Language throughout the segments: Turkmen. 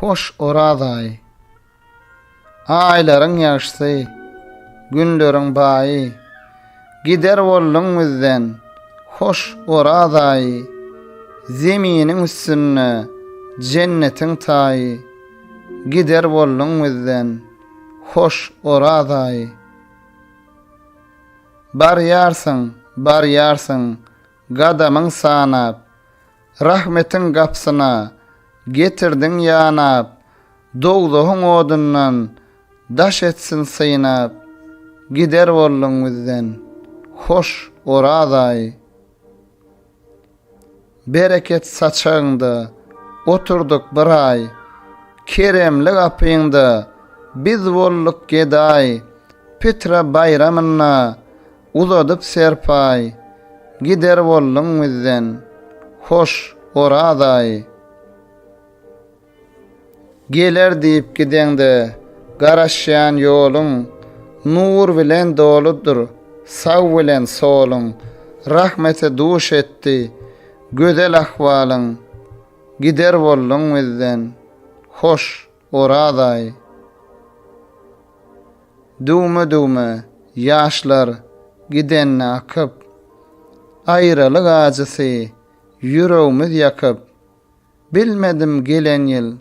hoş oraday. Aylaryň ýaşsy, günleriň baýy, gider boldun bizden, hoş oraday. Zeminiň üstüne, jennetiň taýy, gider boldun bizden, hoş oraday. Baryarsın, gadamyň sanap, rahmetiň gapsyna, getirdiň ýanap, dogdugyň odundan, daş etsin syynap, gider boldun bizden, hoş oraday. Bereket saçaňda, oturduk bir ay, keremli gapyňda, biz bolduk geday, Petra bayramyna, uzadyp serpay, gider boldun bizden, hoş oraday. Geler diýip gideňde, garaşýan ýoluň, nur bilen doludur, saw bilen soluň, rahmete duş etdi, gözel ahwalyň, gider boldun bizden, hoş oraday. Dume ýaşlar gidenni akyp, aýralyk ajysy ýüregimiz ýakyp, bilmedim gelen ýyl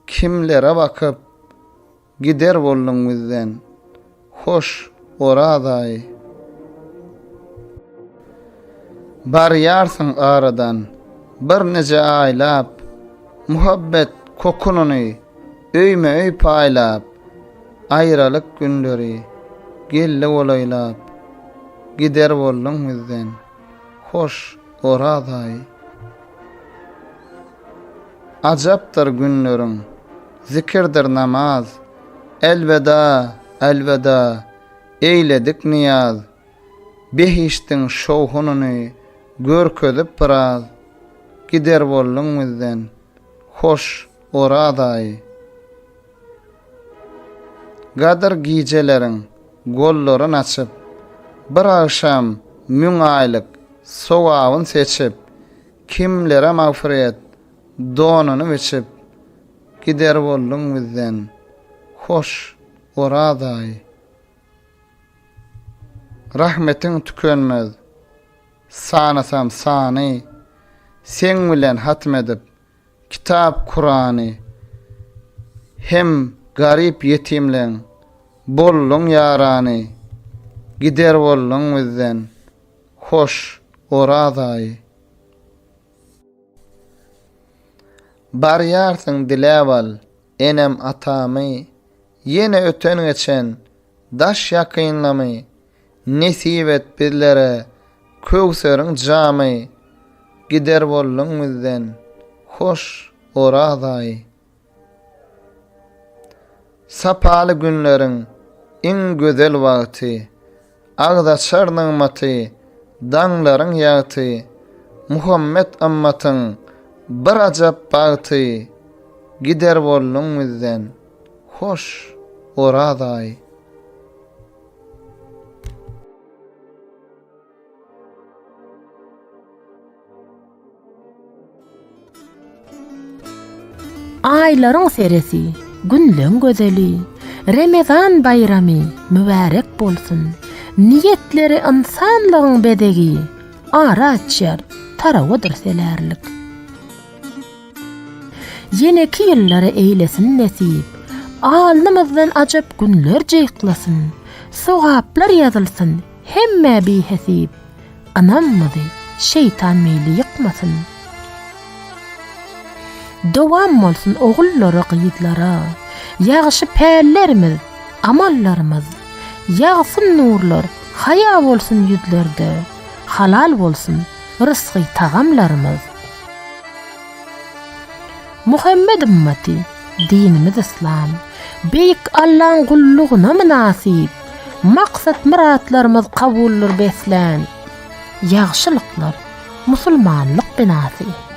kimlere bakyp, gider boldun bizden, hoş oraday. Baryarsın aradan, bir nece aylap, muhabbet kokununy öýme paýlap, aýralyk günleri gelle bolaýlap, gider boldun bizden, hoş oraday. Ajapdyr günleriň, zikirdir namaz, elveda, eýledik niyaz, behiştiň şowhunyny görkezip biraz, gider boldun bizden, hoş oraday. Gadar gijeleriň gollaryn açyp, bir akşam müň aýlyk sowabyny seçip, kimlere magfiret donuny biçip, gider boldun bizden, hoş oraday. Rahmetiň tükenmez, sanasam sany, sen bilen hatmedip, kitap Kur'any, hem garip yetimleň bollun ýarany, gider boldun bizden, hoş oraday. Baryarsın diläwal, enem atamy, ýene öten geçen, daş ýakynlamy, nesip et bizlere, köwseriň jamy, gider boldun bizden, hoş oraday. Sapaly günleriň iň gözel wagty, agdaçar nygmaty, daňlaryň ýaty, Muhammed ammatyň bir ajap bagty, gider boldun bizden, hoş oraday. Aýlaryň seresi, günleň gözeli, Ramazan bayramy mübarek bolsun. Niyetleri insanlygyň bedegi, ara açýar, tarawadyr selerlik. Yeneki ýyllary eýlesin nesip, alnymyzdan ajap günler jyýklasyn, sowaplar ýazylsyn, hemme bihesip, anamyzy şeytan meýli ýykmasyn. Dowam bolsun ogullary gyýdlara, ýagşy pällerimiz, amallarymyz, ýagsyn nurlar, haya bolsun ýüzlerde, halal bolsun rızky tagamlarymyz. Muhammed ümmeti, dinimiz İslam, beýik Allahyň gullugyna münasip, maksat muratlarymyz kabullyr beslen, ýagşylyklar musulmanlyk binasy.